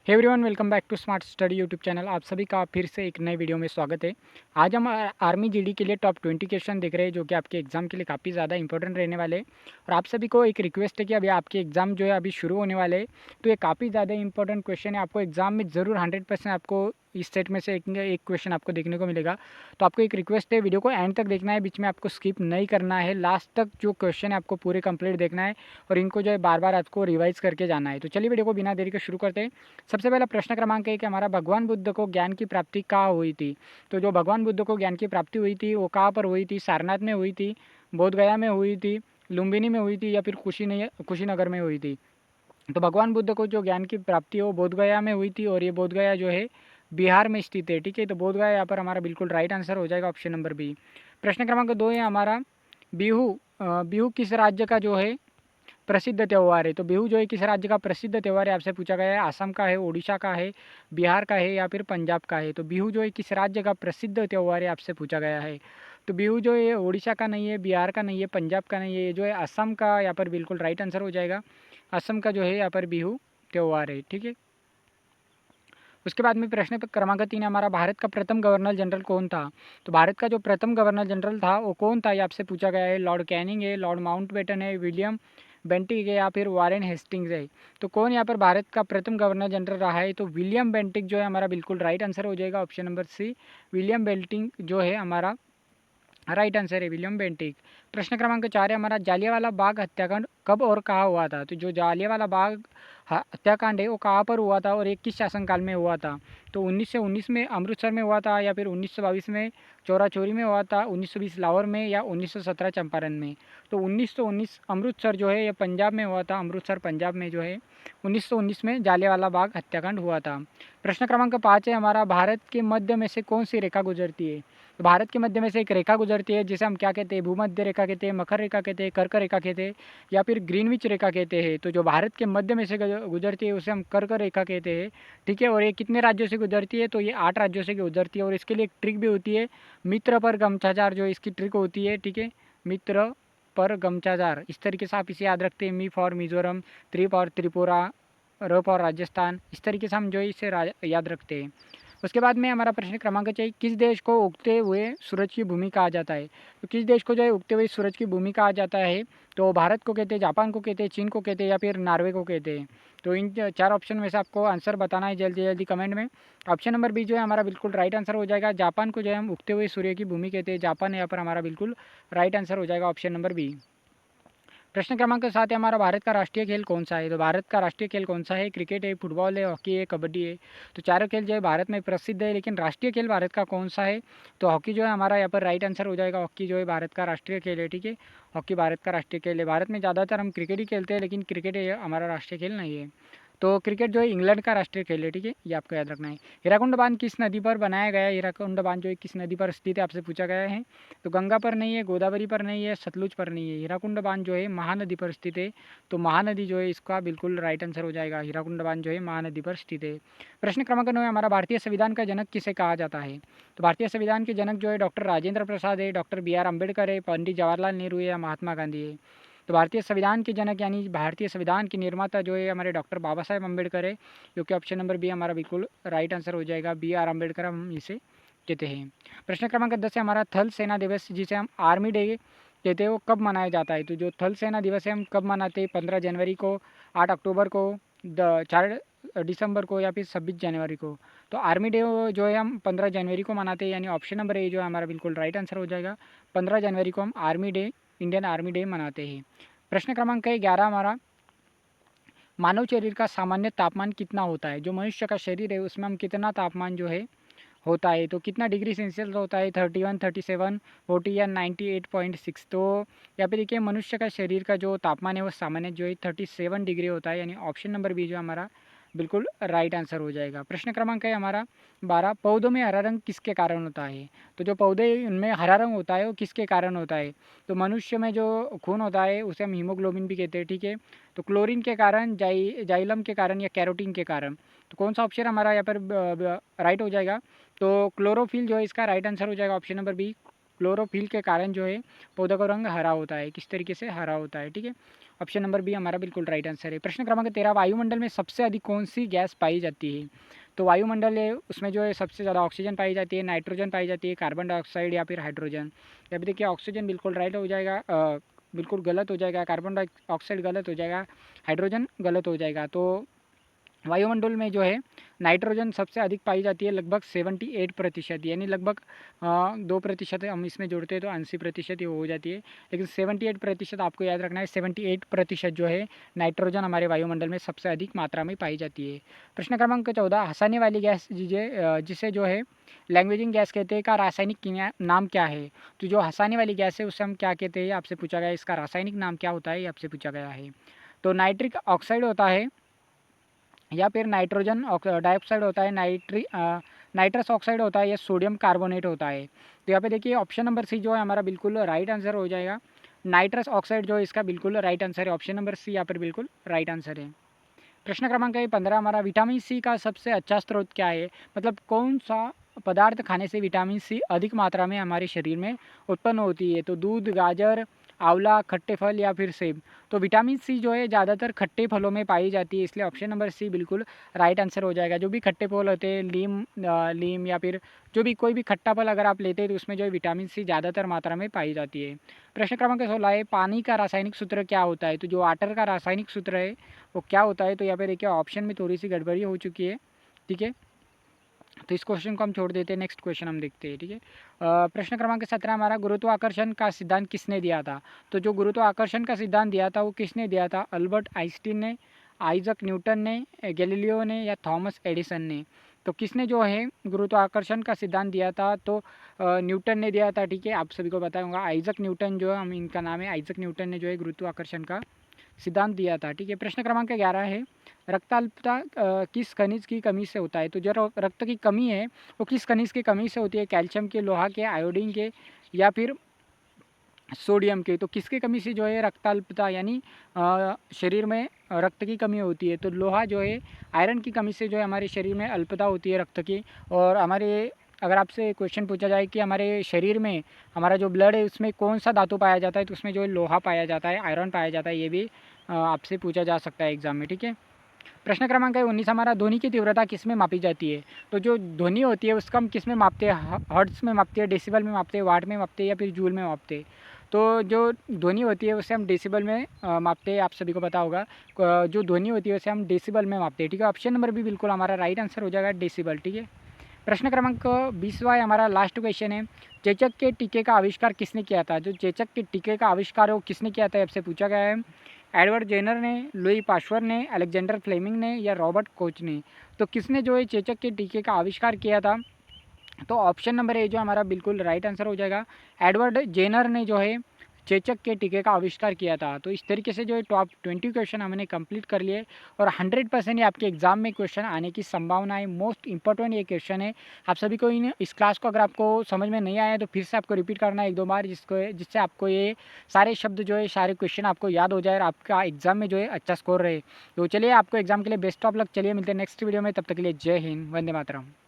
Hey everyone, welcome back to smart study YouTube channel. आप सभी का फिर से एक नए वीडियो में स्वागत है। आज हम आर्मी जीडी के लिए टॉप 20 क्वेश्चन देख रहे हैं, जो कि आपके एग्जाम के लिए काफ़ी ज़्यादा इंपॉर्टेंट रहने वाले हैं। और आप सभी को एक रिक्वेस्ट है कि अभी आपके एग्जाम जो है अभी शुरू होने वाले हैं, तो ये काफ़ी ज़्यादा इंपॉर्टेंट क्वेश्चन है। आपको एग्जाम में ज़रूर 100% आपको इस सेट में से एक क्वेश्चन आपको देखने को मिलेगा। तो आपको एक रिक्वेस्ट है, वीडियो को एंड तक देखना है, बीच में आपको स्किप नहीं करना है। लास्ट तक जो क्वेश्चन है आपको पूरे कंप्लीट देखना है और इनको जो है बार बार आपको रिवाइज करके जाना है। तो चलिए वीडियो को बिना देरी के शुरू करते हैं। सबसे पहला प्रश्न क्रमांक है कि हमारा भगवान बुद्ध को ज्ञान की प्राप्ति कहाँ हुई थी। तो जो भगवान बुद्ध को ज्ञान की प्राप्ति हुई थी वो कहाँ पर हुई थी? सारनाथ में हुई थी, बोध गया में हुई थी, लुम्बिनी में हुई थी, या फिर कुशीनगर में हुई थी। तो भगवान बुद्ध को जो ज्ञान की प्राप्ति है वो बोध गया में हुई थी, और ये बोध गया जो है बिहार में स्थित है। ठीक है, तो बोध गया यहाँ पर हमारा बिल्कुल राइट आंसर हो जाएगा, ऑप्शन नंबर बी। प्रश्न क्रमांक 2 है हमारा, बिहू बिहू किस राज्य का जो है प्रसिद्ध त्यौहार है। तो बिहू जो है किस राज्य का प्रसिद्ध त्यौहार है, आपसे पूछा गया है। असम का है, उड़ीसा का है, बिहार का है, या फिर पंजाब का है। तो बिहू जो है किस राज्य का प्रसिद्ध त्यौहार है, आपसे पूछा गया है। तो बिहू जो है उड़ीसा का नहीं है, बिहार का नहीं है, पंजाब का नहीं है, ये जो है असम का यहाँ पर बिल्कुल राइट आंसर हो जाएगा। असम का जो है यहाँ पर बिहू त्यौहार है। ठीक है, उसके बाद में प्रश्न क्रमांक 3 हमारा, भारत का प्रथम गवर्नर जनरल कौन था। तो भारत का जो प्रथम गवर्नर जनरल था वो कौन था, ये आपसे पूछा गया है। लॉर्ड कैनिंग है, लॉर्ड माउंटबेटन है, विलियम बेंटिक है, या फिर वारेन हेस्टिंग्स है। तो कौन यहाँ पर भारत का प्रथम गवर्नर जनरल रहा है? तो विलियम बेंटिक जो है हमारा बिल्कुल राइट आंसर हो जाएगा, option number C. William Bentinck जो है हमारा राइट आंसर है, विलियम बेंटिक। प्रश्न क्रमांक 4 है हमारा, जालियांवाला बाग हत्याकांड कब और कहाँ हुआ था। तो जो जालियांवाला बाग हत्याकांड है वो कहाँ पर हुआ था और ये किस शासनकाल में हुआ था। तो 1919 में अमृतसर में हुआ था, या फिर 1922 में चौरा चौरी में हुआ था, 1920 लाहौर में, या 1917 चंपारण में। तो 1919 अमृतसर जो है ये पंजाब में हुआ था, अमृतसर पंजाब में जो है 1919 में जालियांवाला बाग हत्याकांड हुआ था। प्रश्न क्रमांक 5 है हमारा, भारत के मध्य में से कौन सी रेखा गुजरती है। तो भारत के मध्य में से एक रेखा गुजरती है, जिसे हम क्या कहते हैं? भूमध्य रेखा कहते हैं, मकर रेखा कहते हैं, कर्क रेखा कहते हैं, या फिर ग्रीनविच रेखा कहते हैं। तो जो भारत के मध्य में से गुजरती है उसे हम कर्क रेखा कहते हैं। ठीक है, और ये कितने राज्यों से गुजरती है? तो ये 8 राज्यों से गुजरती है, और इसके लिए एक ट्रिक भी होती है, मित्र पर गमचाचार जो इसकी ट्रिक होती है। ठीक है, मित्र पर गमचाचार, इस तरीके से आप इसे याद रखते हैं। मी फॉर मिजोरम, त्रि फॉर त्रिपुरा, र फॉर राजस्थान, इस तरीके से हम जो है इसे याद रखते हैं। उसके बाद में हमारा प्रश्न क्रमांक चाहिए, किस देश को उगते हुए सूरज की भूमि कहा जाता है। तो किस देश को जो है उगते हुए सूरज की भूमि कहा जाता है? तो भारत को कहते हैं, जापान को कहते हैं, चीन को कहते हैं, या फिर नॉर्वे को कहते हैं। तो इन 4 ऑप्शन में से आपको आंसर बताना है जल्दी जल्दी कमेंट में। ऑप्शन नंबर बी जो है हमारा बिल्कुल राइट आंसर हो जाएगा। जापान को जो है हम उगते हुए सूर्य की भूमि कहते हैं, जापान यहाँ पर हमारा बिल्कुल राइट आंसर हो जाएगा, ऑप्शन नंबर बी। प्रश्न क्रमांक 7 है हमारा, भारत का राष्ट्रीय खेल कौन सा है। तो भारत का राष्ट्रीय खेल कौन सा है? क्रिकेट है, फुटबॉल है, हॉकी है, कबड्डी है। तो चारों खेल जो है भारत में प्रसिद्ध है, लेकिन राष्ट्रीय खेल भारत का कौन सा है? तो हॉकी जो है हमारा यहाँ पर राइट आंसर हो जाएगा। हॉकी जो है भारत का राष्ट्रीय खेल है। ठीक है, हॉकी भारत का राष्ट्रीय खेल है। भारत में ज़्यादातर हम क्रिकेट ही खेलते हैं, लेकिन क्रिकेट हमारा राष्ट्रीय खेल नहीं है। तो क्रिकेट जो है इंग्लैंड का राष्ट्रीय खेल है। ठीक है, ये आपको याद रखना है। हीराकुंड बांध किस नदी पर बनाया गया है? हीराकुंड बांध जो है किस नदी पर स्थित है, आपसे पूछा गया है। तो गंगा पर नहीं है, गोदावरी पर नहीं है, सतलुज पर नहीं है। हीराकुंड बांध जो है महानदी पर स्थित है। तो महानदी जो है इसका बिल्कुल राइट आंसर हो जाएगा। हीराकुंड बांध जो है महानदी पर स्थित है। प्रश्न क्रमांक 9 हमारा, भारतीय संविधान का जनक किसे कहा जाता है। तो भारतीय संविधान के जनक जो है डॉक्टर राजेंद्र प्रसाद है, डॉक्टर बी आर अम्बेडकर है, पंडित जवाहरलाल नेहरू है, या महात्मा गांधी है। तो भारतीय संविधान के जनक यानी भारतीय संविधान के निर्माता जो है हमारे डॉक्टर बाबा साहेब अम्बेडकर है, जो कि ऑप्शन नंबर बी हमारा बिल्कुल राइट आंसर हो जाएगा। बी आर अम्बेडकर हम इसे कहते हैं। प्रश्न क्रमांक 10 है हमारा, थल सेना दिवस जिसे हम आर्मी डे कहते हैं वो कब मनाया जाता है। तो जो थल सेना दिवस है हम कब मनाते हैं? 15 जनवरी को, 8 अक्टूबर को, 4 दिसंबर को, या फिर 26 जनवरी को। तो आर्मी डे जो है हम 15 जनवरी को मनाते हैं, यानी ऑप्शन नंबर ए जो है हमारा बिल्कुल राइट आंसर हो जाएगा। 15 जनवरी को हम army day, Indian army day मनाते हैं। प्रश्न क्रमांक है 11 हमारा, मानव शरीर का सामान्य तापमान कितना होता है। जो मनुष्य का शरीर है उसमें हम कितना तापमान जो है होता है, तो कितना डिग्री सेल्सियस होता है? 31, 37, 40, या 98.6। तो यहाँ पे देखिए मनुष्य का शरीर का जो तापमान है वो सामान्य जो है 37 डिग्री होता है, यानी ऑप्शन नंबर बी जो हमारा बिल्कुल राइट आंसर हो जाएगा। प्रश्न क्रमांक है हमारा 12, पौधों में हरा रंग किसके कारण होता है। तो जो पौधे उनमें हरा रंग होता है वो किसके कारण होता है? तो मनुष्य में जो खून होता है उसे हम हीमोग्लोबिन भी कहते हैं। ठीक है, तो क्लोरीन के कारण, जाइलम के कारण, या कैरोटीन के कारण। तो कौन सा ऑप्शन हमारा यहाँ पर राइट हो जाएगा? तो क्लोरोफिल जो है इसका राइट आंसर हो जाएगा, ऑप्शन नंबर बी। क्लोरोफिल के कारण जो है पौधा का रंग हरा होता है। किस तरीके से हरा होता है? ठीक है, ऑप्शन नंबर बी हमारा बिल्कुल राइट आंसर है। प्रश्न क्रमांक 13, वायुमंडल में सबसे अधिक कौन सी गैस पाई जाती है? तो वायुमंडल है उसमें जो है सबसे ज़्यादा ऑक्सीजन पाई जाती है, नाइट्रोजन पाई जाती है, कार्बन डाइऑक्साइड या फिर हाइड्रोजन। या फिर देखिए ऑक्सीजन बिल्कुल राइट हो जाएगा, बिल्कुल गलत हो जाएगा, कार्बन डाइऑक्साइड गलत हो जाएगा, हाइड्रोजन गलत हो जाएगा। तो वायुमंडल में जो है नाइट्रोजन सबसे अधिक पाई जाती है, लगभग 78%, यानी लगभग 2% हम इसमें जोड़ते हैं तो 80% ही हो जाती है, लेकिन 78% आपको याद रखना है। 78% जो है नाइट्रोजन हमारे वायुमंडल में सबसे अधिक मात्रा में पाई जाती है। प्रश्न क्रमांक 14, हंसाने वाली गैस जिसे जो है लैंग्वेजिंग गैस कहते हैं का रासायनिक नाम क्या है? तो जो हंसाने वाली गैस है उससे हम क्या कहते हैं आपसे पूछा गया है, इसका रासायनिक नाम क्या होता है ये आपसे पूछा गया है। तो नाइट्रिक ऑक्साइड होता है या फिर नाइट्रोजन डाइऑक्साइड होता है, नाइट्रस ऑक्साइड होता है या सोडियम कार्बोनेट होता है। तो यहाँ पे देखिए ऑप्शन नंबर सी जो है हमारा बिल्कुल राइट आंसर हो जाएगा। नाइट्रस ऑक्साइड जो है इसका बिल्कुल राइट आंसर है, ऑप्शन नंबर सी यहाँ पर बिल्कुल राइट आंसर है। प्रश्न क्रमांक 15 हमारा, विटामिन सी का सबसे अच्छा स्रोत क्या है? मतलब कौन सा पदार्थ खाने से विटामिन सी अधिक मात्रा में हमारे शरीर में उत्पन्न होती है? तो दूध, गाजर, आंवला, खट्टे फल या फिर सेब। तो विटामिन सी जो है ज़्यादातर खट्टे फलों में पाई जाती है, इसलिए ऑप्शन नंबर सी बिल्कुल राइट आंसर हो जाएगा। जो भी खट्टे फल होते हैं, लीम या फिर जो भी कोई भी खट्टा फल अगर आप लेते हैं तो उसमें जो है विटामिन सी ज़्यादातर मात्रा में पाई जाती है। प्रश्न क्रमांक 16 है, पानी का रासायनिक सूत्र क्या होता है? तो जो वाटर का रासायनिक सूत्र है वो क्या होता है? तो यहाँ पे देखिए ऑप्शन में थोड़ी सी गड़बड़ी हो चुकी है, ठीक है, तो इस क्वेश्चन को हम छोड़ देते हैं, नेक्स्ट क्वेश्चन हम देखते हैं, ठीक है। प्रश्न क्रमांक 17 हमारा, गुरुत्वाकर्षण का सिद्धांत किसने दिया था? तो जो गुरुत्वाकर्षण का सिद्धांत दिया था वो किसने दिया था? अल्बर्ट आइंस्टीन ने, आइजक न्यूटन ने, गैलीलियो ने या थॉमस एडिसन ने। तो किसने जो है गुरुत्वाकर्षण का सिद्धांत दिया था? तो न्यूटन ने दिया था, ठीक है, आप सभी को पता होगा। आइजक न्यूटन जो है हम इनका नाम है, आइजक न्यूटन ने जो है गुरुत्वाकर्षण का सिद्धांत दिया था, ठीक है। प्रश्न क्रमांक 11 है, रक्ताल्पता किस खनिज की कमी से होता है? तो जो रक्त की कमी है वो किस खनिज की कमी से होती है? कैल्शियम के, लोहा के, आयोडीन के या फिर सोडियम के। तो किसकी कमी से जो है रक्ताल्पता यानी शरीर में रक्त की कमी होती है? तो लोहा जो है, आयरन की कमी से जो है हमारे शरीर में अल्पता होती है रक्त की। और हमारे, अगर आपसे क्वेश्चन पूछा जाए कि हमारे शरीर में हमारा जो ब्लड है उसमें कौन सा धातु पाया जाता है, तो उसमें जो है लोहा पाया जाता है, आयरन पाया जाता है, ये भी आपसे पूछा जा सकता है एग्जाम में, ठीक है। प्रश्न क्रमांक 19 हमारा, ध्वनि की तीव्रता किस में मापी जाती है? तो जो ध्वनि होती है उसका हम किस में मापते हैं? हर्ट्ज में मापते हैं, डेसिबल में मापते हैं, वाट में मापते हैं या फिर जूल में मापते हैं? तो जो ध्वनि होती है उसे हम डेसिबल में मापते हैं, आप सभी को पता होगा। जो ध्वनि होती है उसे हम डेसिबल में मापते हैं, ठीक है। ऑप्शन नंबर भी बिल्कुल हमारा राइट आंसर हो जाएगा, डेसिबल, ठीक है। प्रश्न क्रमांक 20वां हमारा लास्ट क्वेश्चन है, चेचक के टीके का आविष्कार किसने किया था? जो चेचक के टीके का आविष्कार है वो किसने किया था आपसे पूछा गया है। एडवर्ड जेनर ने, लुई पाश्चर ने, अलेक्जेंडर फ्लेमिंग ने या रॉबर्ट कोच ने। तो किसने जो है चेचक के टीके का आविष्कार किया था? तो ऑप्शन नंबर ए जो हमारा बिल्कुल राइट आंसर हो जाएगा, एडवर्ड जेनर ने जो है चेचक के टीके का आविष्कार किया था। तो इस तरीके से जो है टॉप 20 क्वेश्चन हमने कंप्लीट कर लिए और 100% ये आपके एग्जाम में क्वेश्चन आने की संभावना है। मोस्ट इंपॉर्टेंट ये क्वेश्चन है। आप सभी को इस क्लास को अगर आपको समझ में नहीं आया तो फिर से आपको रिपीट करना है 1-2 बार, जिससे आपको ये सारे शब्द जो है, सारे क्वेश्चन आपको याद हो जाए और आपका एग्जाम में जो है अच्छा स्कोर रहे। तो चलिए, आपको एग्जाम के लिए बेस्ट ऑफ लक। चलिए मिलते हैं नेक्स्ट वीडियो में, तब तक के लिए जय हिंद, वंदे मातरम।